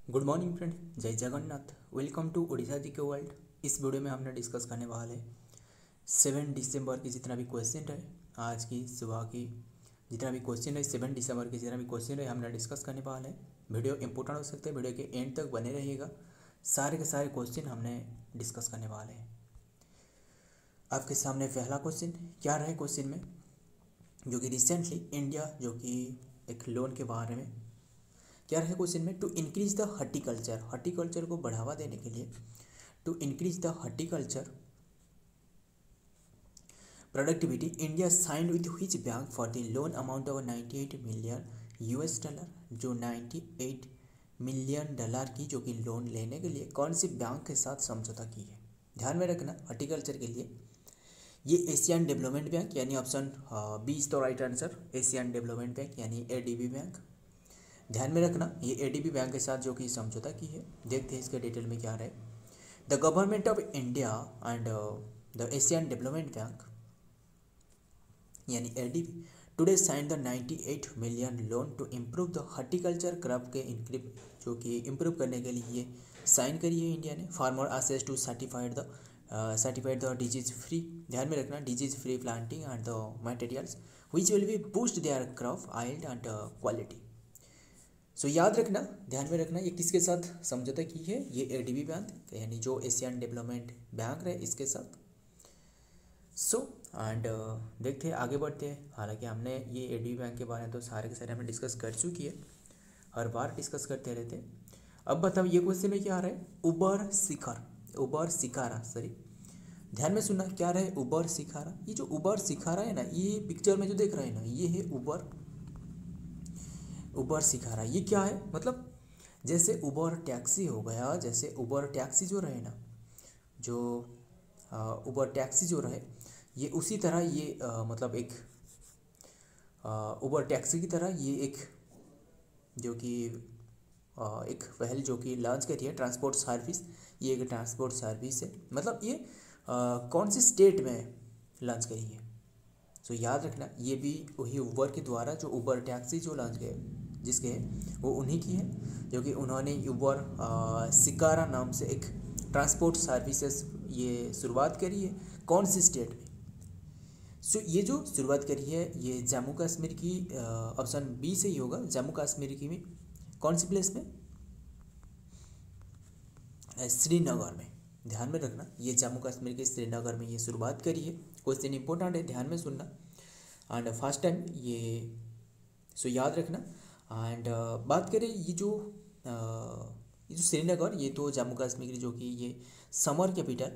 Good morning friend, जय Jagannath. Welcome to Orissa जी के world. इस वीडियो में हमने डिस्कस करने वाले 7 दिसंबर की जितना भी क्वेश्चन है, आज की सुबह की जितना भी क्वेश्चन है 7 दिसंबर के जितना भी क्वेश्चन है हमने डिस्कस करने वाले हैं। वीडियो इंपॉर्टेंट हो सकता है, वीडियो के एंड तक बने रहिएगा। सारे के सारे क्वेश्चन हमने डिस्कस करने वाले हैं। आपके सामने पहला क्वेश्चन क्या रहे क्वेश्चन में, जो कि रिसेंटली इंडिया जो कि एक लोन के बारे में क्या रहे क्वेश्चन में, टू इंक्रीज द हॉर्टिकल्चर को बढ़ावा देने के लिए, to increase the horticulture productivity India signed with which bank for the loan amount of 98 million US dollar. जो 98 मिलियन डॉलर की जो कि लोन लेने के लिए कौन सी बैंक के साथ समझौता की है। ध्यान में रखना, हॉर्टिकल्चर के लिए ये एशियन डेवलपमेंट बैंक यानी option B is the right answer, Asian development bank यानी एडीबी बैंक। ध्यान में रखना, ये एडीबी बैंक के साथ जो कि समझौता की है। देखते हैं इसके डिटेल में क्या रहे। The government of India and the Asian development bank यानी ADB today sign the 98 million loan to improve the horticulture crop के जो कि इम्प्रूव करने के लिए ये साइन करी है इंडिया ने। Farmer access to certified the disease free, ध्यान में रखना, disease free planting and the materials which will be boost their crop yield and quality. So याद रखना, ध्यान में रखना, ये किसके साथ समझौता की है, ये एडीबी बैंक यानी जो एशियन डेवलपमेंट बैंक है इसके साथ। सो एंड देखते हैं, आगे बढ़ते हैं। हालांकि हमने ये एडीबी बैंक के बारे में तो सारे के सारे हमने डिस्कस कर चुकी है, हर बार डिस्कस करते रहते हैं। अब बताओ ये क्वेश्चन में क्या आ रहा है, उबर सिकारा सॉरी, ध्यान में सुनना क्या रहा है, उबर सिकारा। ये जो उबर सिकारा है ना, ये पिक्चर में जो देख रहे हैं ना, ये है उबर सिकारा। ये क्या है, मतलब जैसे उबर टैक्सी हो गया, जैसे उबर टैक्सी जो रहे ना, जो उबर टैक्सी जो रहे, ये उसी तरह ये मतलब एक उबर टैक्सी की तरह ये एक जो कि एक पहल जो कि लॉन्च करी है ट्रांसपोर्ट सर्विस। ये एक ट्रांसपोर्ट सर्विस है, मतलब ये कौन सी स्टेट में लॉन्च करी है। सो याद रखना, ये भी वही उबर के द्वारा जो उबर टैक्सी जो लॉन्च किए जिसके है वो उन्हीं की है, जो कि उन्होंने उबर सिकारा नाम से एक ट्रांसपोर्ट सर्विसेज ये शुरुआत करी है। कौन सी स्टेट में, सो ये जो शुरुआत करी है ये जम्मू कश्मीर की, ऑप्शन बी से ही होगा, जम्मू कश्मीर की में कौन सी प्लेस में, श्रीनगर में। ध्यान में रखना, ये जम्मू कश्मीर के श्रीनगर में ये शुरुआत करी है। क्वेश्चन इंपॉर्टेंट है, ध्यान में सुनना। एंड फर्स्ट टाइम ये सो याद रखना। एंड बात करें ये जो श्रीनगर, ये तो जम्मू कश्मीर की जो कि ये समर कैपिटल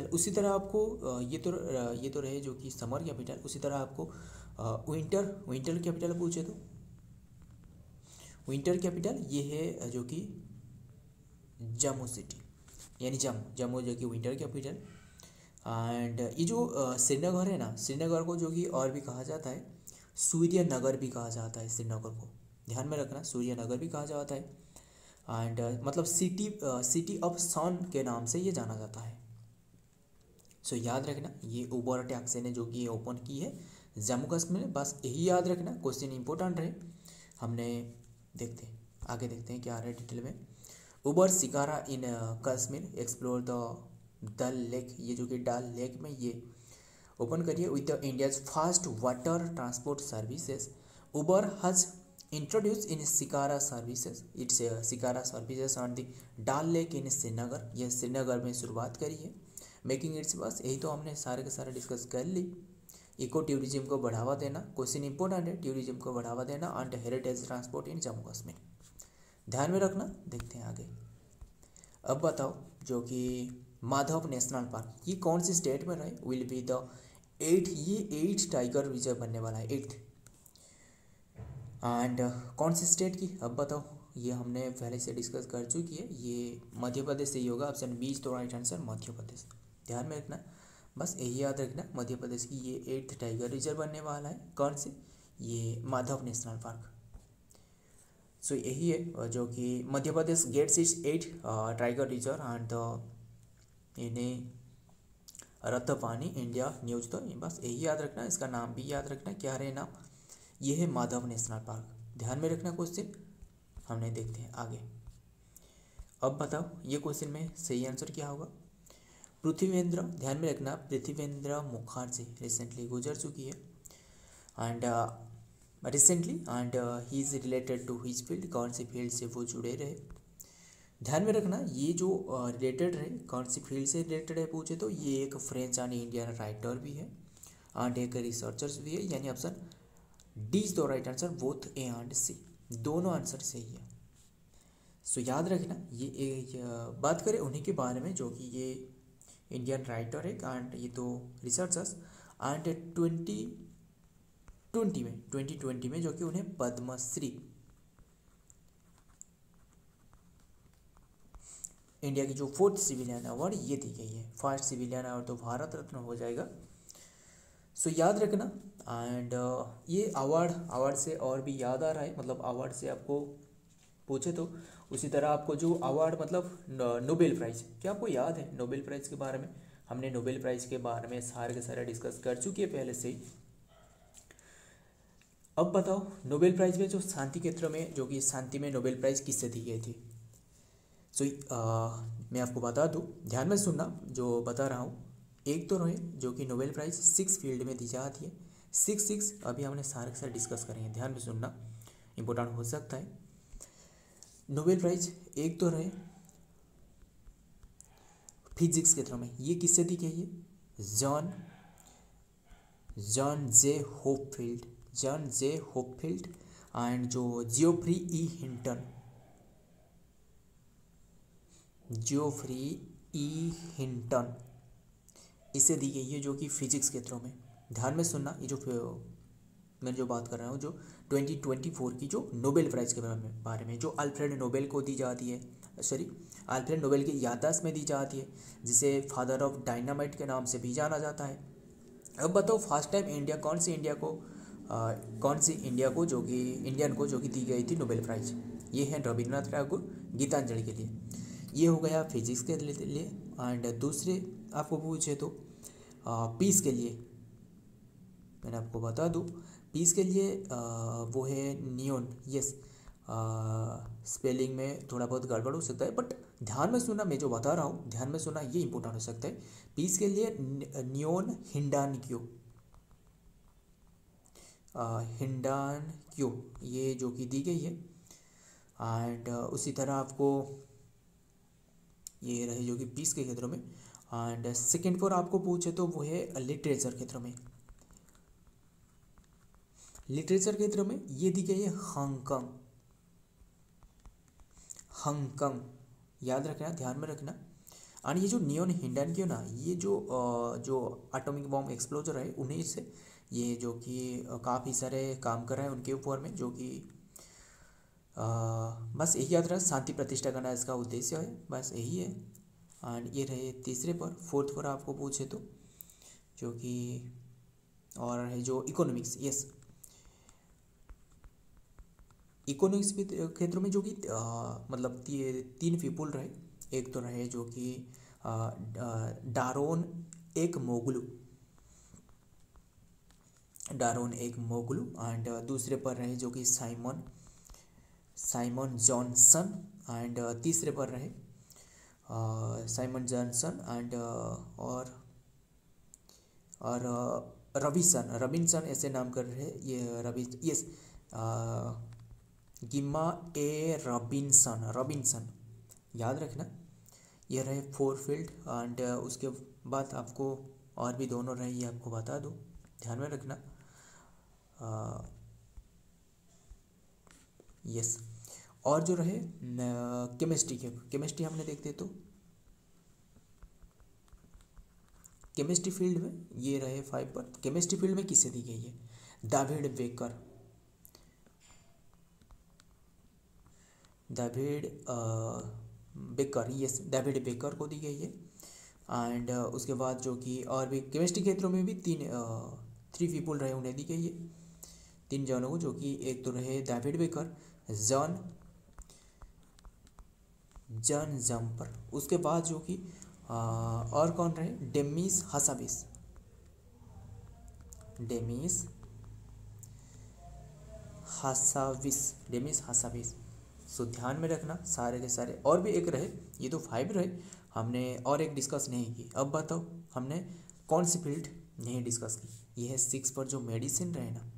उसी तरह आपको ये तो रहे जो कि समर कैपिटल, उसी तरह आपको विंटर कैपिटल पूछे तो विंटर कैपिटल ये है जो कि जम्मू सिटी यानी जम्मू जो कि विंटर कैपिटल। एंड ये जो श्रीनगर है ना, श्रीनगर को जो कि और भी कहा जाता है सूर्य नगर भी कहा जाता है श्रीनगर को। ध्यान में रखना, सूर्य नगर भी कहा जाता है। एंड मतलब सिटी ऑफ सन के नाम से ये जाना जाता है। सो याद रखना, ये उबर टैक्सी ने जो कि ओपन की है जम्मू कश्मीर में, बस यही याद रखना। क्वेश्चन इंपॉर्टेंट रहे, हमने देखते हैं आगे, देखते हैं क्या आ रहा है डिटेल में। Uber shikara in Kashmir explore the Dal lake, ये जो कि डल लेक में ये ओपन करिए with the India's fast water transport services. Uber has introduce in shikara services, it's shikara services on the Dal lake in Srinagar, यह श्रीनगर में शुरुआत करी है। मेकिंग इट्स, बस यही तो हमने सारे के सारे डिस्कस कर ली। इको टूरिज्म को बढ़ावा देना, क्वेश्चन इंपॉर्टेंट है, टूरिज्म को बढ़ावा देना एंड हेरिटेज ट्रांसपोर्ट इन जम्मू कश्मीर। ध्यान में रखना, देखते हैं आगे। अब बताओ जो कि माधव नेशनल पार्क ये कौन सी स्टेट में रहे, विल बी द 8, ये 8 टाइगर रिजर्व बनने वाला है 8। एंड कौन सी स्टेट की, अब बताओ, ये हमने पहले से डिस्कस कर चुकी है, ये मध्य प्रदेश से ही होगा, ऑप्शन बी इज तो राइट आंसर, मध्य प्रदेश। ध्यान में रखना, बस यही याद रखना, मध्य प्रदेश की ये 8th टाइगर रिजर्व बनने वाला है। कौन से, ये माधव नेशनल पार्क। सो यही है जो कि Madhya Pradesh gets its 8 tiger reserve and इन्हें रत्तपानी इंडिया न्यूज, तो बस यही याद रखना, इसका नाम भी याद रखना, क्या रहे नाम, ये है माधव नेशनल पार्क। ध्यान में रखना क्वेश्चन। हमने देखते हैं आगे। अब बताओ ये क्वेश्चन में सही आंसर क्या होगा। पृथ्वीेंद्र, ध्यान में रखना, पृथ्वीेंद्र मुखर्जी रिसेंटली गुजर चुकी है and recently and he is related to his field, कौन सी फील्ड से वो जुड़े रहे। ध्यान में रखना ये जो रिलेटेड है, कौन सी फील्ड से रिलेटेड है पूछे तो ये एक फ्रेंच एंड इंडियन राइटर भी है एंड एक रिसर्चर्स भी है, यानी option D is the right answer, both A and C, दोनों आंसर सही है। सो याद रखना ये बात करें उन्हीं के बारे में जो कि ये इंडियन राइटर है एंड ये तो रिसर्चर्स एंड 2020 में जो कि उन्हें पद्मश्री, इंडिया की जो 4th सिविलियन अवार्ड ये दी गई है। 1st सिविलियन अवार्ड तो भारत रत्न हो जाएगा। सो याद रखना एंड ये अवार्ड से और भी याद आ रहा है, मतलब अवार्ड से आपको पूछे तो उसी तरह आपको जो अवार्ड मतलब नोबेल प्राइज़, क्या आपको याद है नोबेल प्राइज़ के बारे में? हमने नोबेल प्राइज़ के बारे में सारे के सारे डिस्कस कर चुके हैं पहले से ही। अब बताओ नोबेल प्राइज़ में जो शांति क्षेत्र में, जो कि शांति में नोबेल प्राइज़ किससे दी गई थी। सो मैं आपको बता दूँ, ध्यान में सुनना जो बता रहा हूँ। एक तो रहे जो कि नोबेल प्राइज़ 6 फील्ड में दी जाती है, 6 अभी हमने सारे के सारे डिस्कस करेंगे, ध्यान में सुनना, इम्पोर्टेंट हो सकता है। नोबेल प्राइज़ एक तो रहे फिजिक्स क्षेत्र में, ये किससे दी गई है? जॉन जे होपफील्ड एंड जो जियोफ्री ई हिंटन इसे दी गई है, जो कि फिजिक्स क्षेत्रों में। ध्यान में सुनना, ये जो मैं जो बात कर रहा हूँ जो 2024 की जो नोबेल प्राइज़ के बारे में जो अल्फ्रेड नोबेल को दी जाती है, अल्फ्रेड नोबेल की याददाश्त में दी जाती है, जिसे फादर ऑफ डायनामाइट के नाम से भी जाना जाता है। अब बताओ फर्स्ट टाइम कौन सी इंडिया को जो कि इंडियन को जो कि दी गई थी नोबेल प्राइज़, ये है रविंद्रनाथ टैगोर गीतांजलि के लिए। ये हो गया फिजिक्स के लिए एंड दूसरे आपको पूछे तो पीस के लिए, मैंने आपको बता दूँ पीस के लिए वो है नियोन। यस, स्पेलिंग में थोड़ा बहुत गड़बड़ हो सकता है, बट ध्यान में सुनना, मैं जो बता रहा हूँ ध्यान में सुनना, ये इंपॉर्टेंट हो सकता है। पीस के लिए नियोन हिंडानक्यो ये जो कि दी गई है एंड उसी तरह आपको ये रहे जो कि पीस के क्षेत्रों में। एंड सेकेंड फॉर आपको पूछे तो वो है लिटरेचर क्षेत्र में, लिटरेचर क्षेत्र में ये दी गई है हांगकांग, याद रखना, ध्यान में रखना। और ये जो नियोन हिंडानक्यो ना, ये जो एटॉमिक बॉम्ब एक्सप्लोजर है उन्हीं से ये जो कि काफ़ी सारे काम कर रहे हैं उनके ऊपर में, जो कि बस यही याद रहा, शांति प्रतिष्ठा करना इसका उद्देश्य है, बस यही है। एंड ये रहे तीसरे पर। फोर्थ पर आपको पूछे तो जो कि और है जो इकोनॉमिक्स, यस इकोनॉमिक्स क्षेत्र में जो कि मतलब 3 पीपुल रहे। एक तो रहे जो कि डारोन एक मोगलू एंड दूसरे पर रहे जो कि साइमन जॉनसन एंड तीसरे पर रहे साइमन जॉनसन एंड और रबिन्सन ऐसे नाम कर रहे हैं ये गिम्मा ए रॉबिन्सन, याद रखना। ये रहे 4 फील्ड एंड उसके बाद आपको और भी दोनों रहे, ये आपको बता दूँ, ध्यान में रखना। यस, और जो रहे केमिस्ट्री हमने देखते तो केमिस्ट्री फील्ड में ये रहे 5 पर। केमिस्ट्री फील्ड में किसे दी गई है? डेविड बेकर को दी गई है। एंड उसके बाद जो कि और भी केमिस्ट्री क्षेत्रों में भी 3 पीपल रहे, उन्हें दी गई है 3 जनों को, जो कि एक तो रहे डेविड बेकर, जॉन जम्पर, उसके बाद जो कि और कौन रहे? डेमिस हासाविस सो ध्यान में रखना सारे के सारे। और भी एक रहे, ये तो 5 रहे, हमने और एक डिस्कस नहीं की। अब बताओ हमने कौन सी फील्ड नहीं डिस्कस की। ये है 6 पर जो मेडिसिन रहे ना,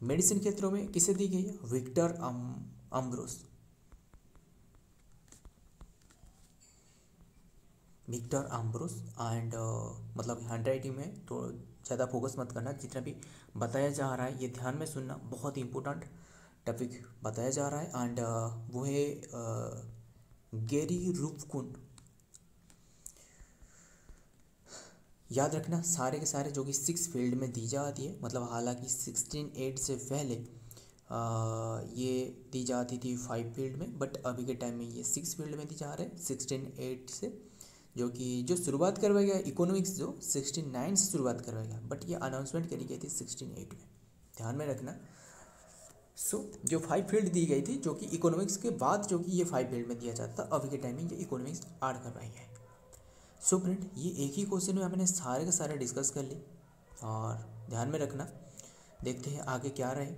मेडिसिन क्षेत्रों में किसे दी गई है, Victor Ambrose. Victor Ambrose and मतलब हैंडराइटिंग में तो ज़्यादा फोकस मत करना, जितना भी बताया जा रहा है ये ध्यान में सुनना, बहुत इंपॉर्टेंट टॉपिक बताया जा रहा है। एंड वो है गेरी रूपकुंड। याद रखना सारे के सारे जो कि 6 फील्ड में दी जाती है, मतलब हालांकि 16/8 से पहले ये दी जाती थी 5 फील्ड में, बट अभी के टाइम में ये 6 फील्ड में दी जा रहे हैं 16/8 से, जो कि जो शुरुआत करवाया गया इकोनॉमिक्स जो 16/9 से शुरुआत करवाया गया, बट ये अनाउंसमेंट करी गई थी 16/8 में, ध्यान में रखना। सो जो 5 फील्ड दी गई थी, जो कि इकोनॉमिक्स के बाद जो कि ये 5 फील्ड में दिया जाता, अभी के टाइम में ये इकोनॉमिक्स ऐड करवाई है। सो फ्रेंड ये एक ही क्वेश्चन में हमने सारे के सारे डिस्कस कर ली, और ध्यान में रखना। देखते हैं आगे क्या रहे।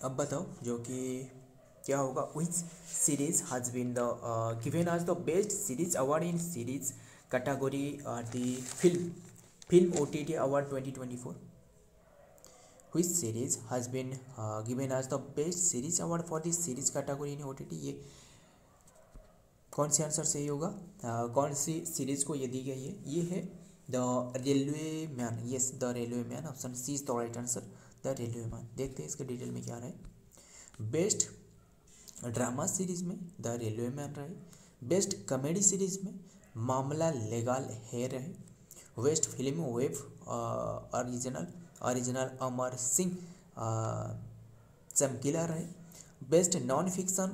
अब बताओ जो कि क्या होगा, which series has been the given as the best series award in series category और the film OTT award 2024। Which series has been given as the best series award for the series category in OTT? ये कौन C answer सही होगा, कौन सी series को ये दी गई है? ये है the railway man. Yes, the railway man, option C is the right answer, the railway man. देखते हैं इसके डिटेल में क्या रहे। बेस्ट ड्रामा सीरीज में द रेलवे मैन रहे। बेस्ट कॉमेडी सीरीज में मामला लेगाल है रहे। Best film web original Amar Singh Chamkila रहे। Best non fiction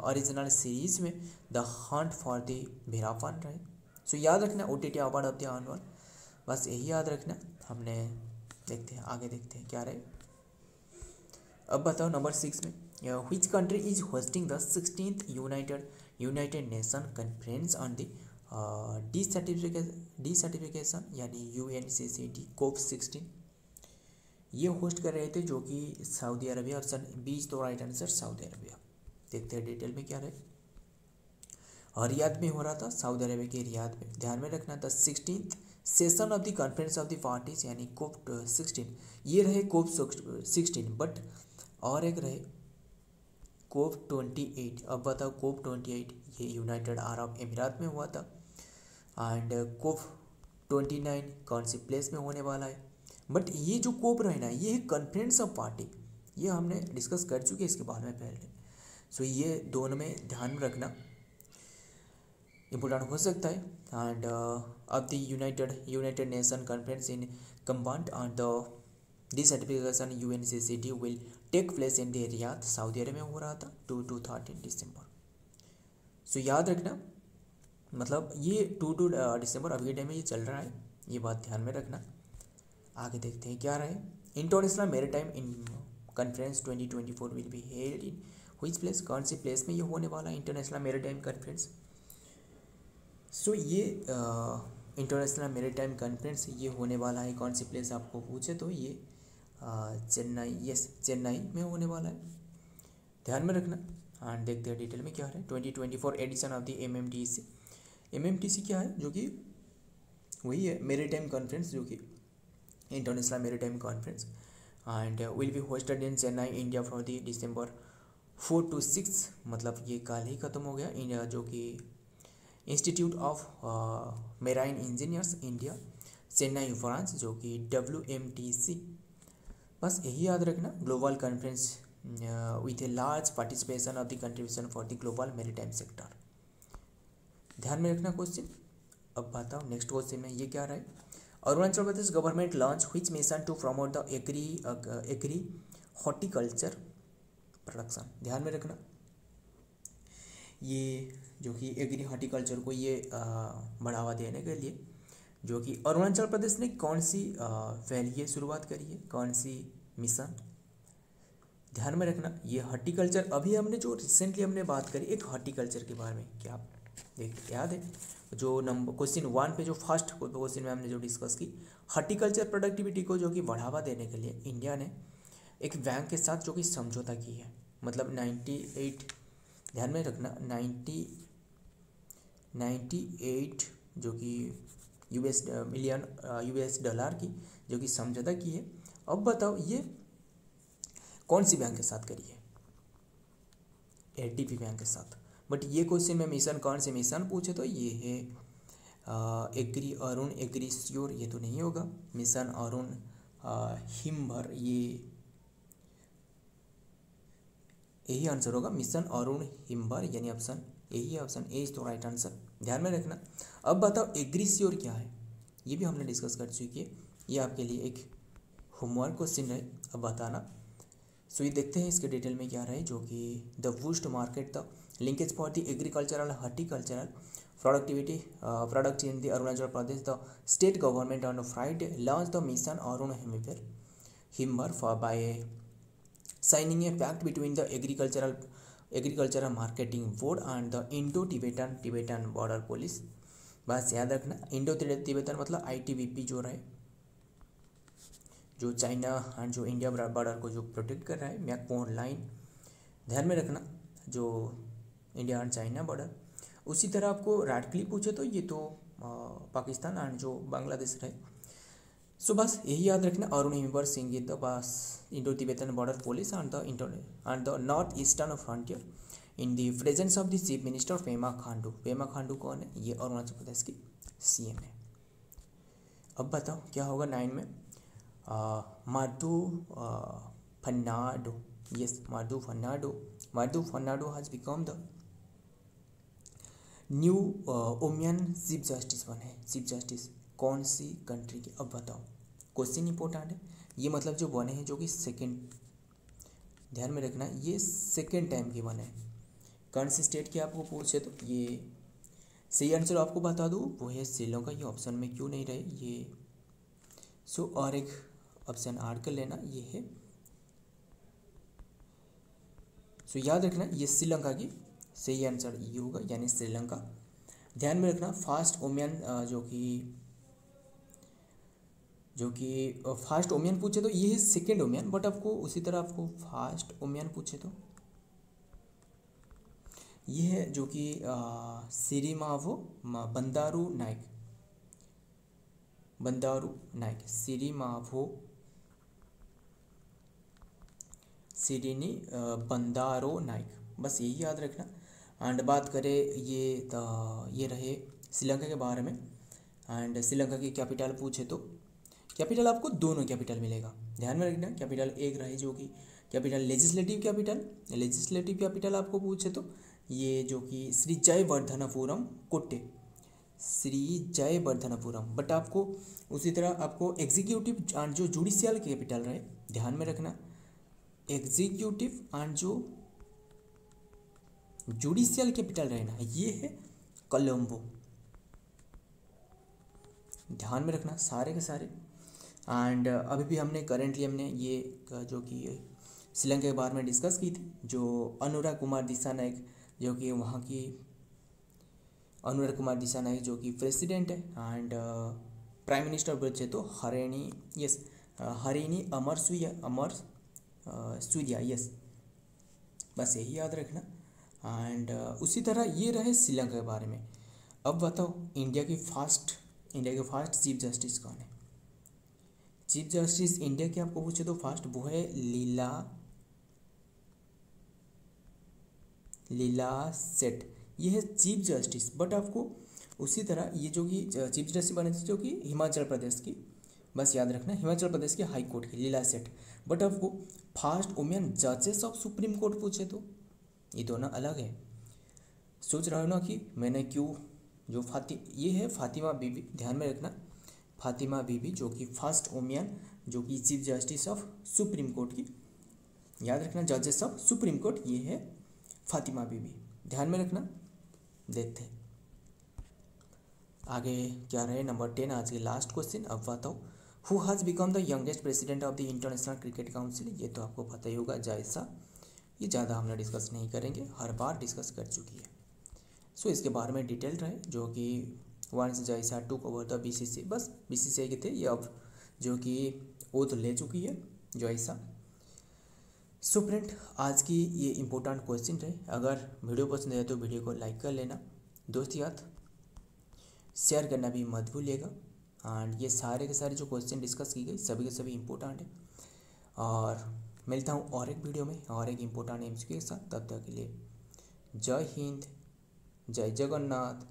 original series में the hunt for the Veerappan रहे। सो याद रखना OTT award of the annual, बस यही याद रखना हमने। देखते हैं आगे, देखते हैं क्या रहे। अब बताओ नंबर 6 में, which country is hosting the 16th United Nation conference on the desertification यानी UNCCD COP16। ये होस्ट कर रहे थे जो कि Saudi Arabia, option B is the right answer, Saudi Arabia. देखते हैं डिटेल में क्या रहे। और रियाद में हो रहा था, सऊदी अरबिया के रियाद में। ध्यान में रखना था 16th session of the conference of the parties यानी COP16। ये रहे COP16, बट और एक रहे COP28। अब बताओ COP28 ये यूनाइटेड अरब अमीरात में हुआ था, एंड COP29 कौन सी प्लेस में होने वाला है। बट ये जो कोप रहे ना, ये है कॉन्फ्रेंस ऑफ पार्टी, ये हमने डिस्कस कर चुके हैं इसके बारे में पहले। सो ये दोनों में ध्यान में रखना इम्पोर्टेंट हो सकता है। एंड अब the United Nation conference in combat on the desertification UNCCD will take place in the Riyadh, Saudi Arab में हो रहा था 2 to 13 दिसंबर। सो याद रखना, मतलब ये 2 to दिसंबर अभी के टाइम में ये चल रहा है, ये बात ध्यान में रखना। आगे देखते हैं क्या रहे। International maritime in conference 2024 will be held in which place, कौन सी प्लेस में ये होने वाला है इंटरनेशनल मैरीटाइम कॉन्फ्रेंस। सो ये इंटरनेशनल मैरीटाइम कॉन्फ्रेंस ये होने वाला है कौन सी प्लेस आपको पूछे तो ये चेन्नई, यस चेन्नई में होने वाला है, ध्यान में रखना। एंड देखते हैं डिटेल में क्या है। 2024 एडिशन ऑफ द MMTC क्या है, जो कि वही है मैरीटाइम कॉन्फ्रेंस, जो कि international maritime conference, and will be hosted in Chennai India for the December 4 to 6, मतलब ये कल ही ख़त्म हो गया। इंडिया जो कि institute of marine engineers India Chennai France, जो कि WMTC। बस यही याद रखना, global conference with a large participation of the contribution for the global maritime sector, ध्यान में रखना क्वेश्चन। अब बताओ नेक्स्ट क्वेश्चन में ये क्या रहा है। Arunachal Pradesh government launch which mission to promote the agri horticulture production, ध्यान में रखना। ये जो कि एग्री हॉर्टिकल्चर को ये बढ़ावा देने के लिए जो कि अरुणाचल प्रदेश ने कौन सी पहल ये शुरुआत करी है, कौन सी मिशन, ध्यान में रखना। ये हॉर्टिकल्चर अभी हमने जो रिसेंटली हमने बात करी एक हॉर्टिकल्चर के बारे में, क्या आप देख याद है जो नंबर क्वेश्चन 1 पे जो फर्स्ट क्वेश्चन में हमने जो डिस्कस की, हॉर्टिकल्चर प्रोडक्टिविटी को जो कि बढ़ावा देने के लिए इंडिया ने एक बैंक के साथ जो कि समझौता की है, मतलब 98, ध्यान में रखना 98 जो कि यूएस डॉलर की जो कि समझौता की है। अब बताओ ये कौन सी बैंक के साथ करी है? एडीबी बैंक के साथ। बट ये क्वेश्चन में मिशन कौन से मिशन पूछे तो ये है एग्री अरुण एग्री श्योर, ये तो नहीं होगा। मिशन अरुण हिमभर, ये यही आंसर होगा, मिशन अरुण हिमभर, यानी ऑप्शन यही है, ऑप्शन ए इज तो राइट आंसर, ध्यान में रखना। अब बताओ एग्री श्योर क्या है? ये भी हमने डिस्कस कर चुकी है, ये आपके लिए एक होमवर्क क्वेश्चन है, अब बताना। सो ये देखते हैं इसके डिटेल में क्या रहे, जो कि the boost market the linkage for the agricultural horticultural product in the Arunachal Pradesh, the state government on Friday launched the mission Arun Himbar by signing a pact between the agricultural marketing board and the Indo-Tibetan border police। बस याद रखना, Indo Tibetan मतलब ITBP जो रहे, जो China and जो India border को जो प्रोटेक्ट कर रहा है, मैकमोहन लाइन, ध्यान में रखना, जो इंडिया एंड चाइना बॉर्डर। उसी तरह आपको रैडक्ली पूछे तो ये तो पाकिस्तान एंड जो बांग्लादेश रहे। सो बस यही याद रखना, अरुण हिमवर सिंह द बस Indo Tibetan Border Police and the North Eastern Frontier in the presence of the chief minister Pema Khandu. Pema Khandu कौन है? ये अरुणाचल प्रदेश की CM है। अब बताओ क्या होगा 9 में? Madhu Fernando, yes Madhu Fernando has become the new ओमियन चीफ जस्टिस बने हैं। चीफ जस्टिस कौन सी कंट्री के? अब बताओ, क्वेश्चन इंपॉर्टेंट है ये, मतलब जो बने हैं जो कि सेकंड, ध्यान में रखना ये सेकंड टाइम के बने हैं। कौन सी स्टेट के आपको पूछे तो ये सही आंसर आपको बता दूँ वो है श्रीलंका। ये ऑप्शन में क्यों नहीं रहे ये? सो और एक ऑप्शन ऐड कर लेना, ये है, सो याद रखना ये श्रीलंका की सही आंसर ये होगा, यानी श्रीलंका। ध्यान में रखना फास्ट ओमियन जो कि फास्ट ओमियन पूछे तो ये है सेकेंड ओमियन, बट आपको उसी तरह आपको फास्ट ओमियन पूछे तो ये है जो कि सिरिमावो बंदारू नाइक सिरिनी बंदारो नाइक, बस यही याद रखना। एंड बात करें ये रहे श्रीलंका के बारे में, एंड श्रीलंका की कैपिटल पूछे तो कैपिटल आपको दोनों कैपिटल मिलेगा, ध्यान में रखना। कैपिटल एक रहे जो कि कैपिटल लेजिस्लेटिव कैपिटल आपको पूछे तो ये जो कि श्री जयवर्धनपुरम कोट्टे, बट आपको उसी तरह आपको एग्जीक्यूटिव एंड जो जुडिशियल कैपिटल रहे, ध्यान में रखना, एग्जीक्यूटिव एंड जो जुडिशियल कैपिटल रहना ये है कोलंबो, ध्यान में रखना सारे के सारे। एंड अभी भी करेंटली हमने ये जो कि श्रीलंका के बारे में डिस्कस की थी, जो अनुराग कुमार दिसानायक जो कि वहाँ की अनुराग कुमार दिसानायक जो कि प्रेसिडेंट है, एंड प्राइम मिनिस्टर बोले तो हरिणी अमर सूर्या, यस, बस यही याद रखना। एंड उसी तरह ये रहे श्रीलंका के बारे में। अब बताओ इंडिया के फर्स्ट चीफ जस्टिस कौन है? चीफ जस्टिस इंडिया के आपको पूछे तो फर्स्ट वो है लीला सेठ, ये है चीफ जस्टिस। बट आपको उसी तरह ये जो कि चीफ जस्टिस बने थे जो कि हिमाचल प्रदेश की, बस याद रखना हिमाचल प्रदेश के हाई कोर्ट की लीला सेठ। बट आपको फर्स्ट वुमेन जजेस ऑफ सुप्रीम कोर्ट पूछे तो ये दोनों अलग है। सोच रहे हो ना कि मैंने क्यों जो ये है फातिमा बीबी, ध्यान में रखना फातिमा बीबी जो कि फर्स्ट वुमेन जो कि chief justice of supreme court की, याद रखना जजेस ऑफ सुप्रीम कोर्ट ये है फातिमा बीबी, ध्यान में रखना। देखते हैं आगे क्या रहे, नंबर 10 आज के लास्ट क्वेश्चन। अब बताओ who has become the youngest president of the international cricket council? ये तो आपको पता ही होगा जायसा, ये ज़्यादा हमने डिस्कस नहीं करेंगे, हर बार डिस्कस कर चुकी है। सो इसके बारे में डिटेल रहे जो कि once Jay Shah took over the BCCI, बस BCCI के थे ये, अब जो कि ओथ ले चुकी है जायसा। सो फ्रेंड, आज की ये इम्पोर्टेंट क्वेश्चन है। अगर वीडियो पसंद आए तो वीडियो को लाइक कर लेना, दोस्त याद शेयर करना भी मत भूलिएगा। एंड ये सारे के सारे जो क्वेश्चन डिस्कस की गई सभी के सभी इम्पोर्टेंट है। और मिलता हूँ और एक वीडियो में और एक इम्पोर्टेंट एमसीक्यू के साथ। तब तक के लिए जय हिंद, जय जगन्नाथ।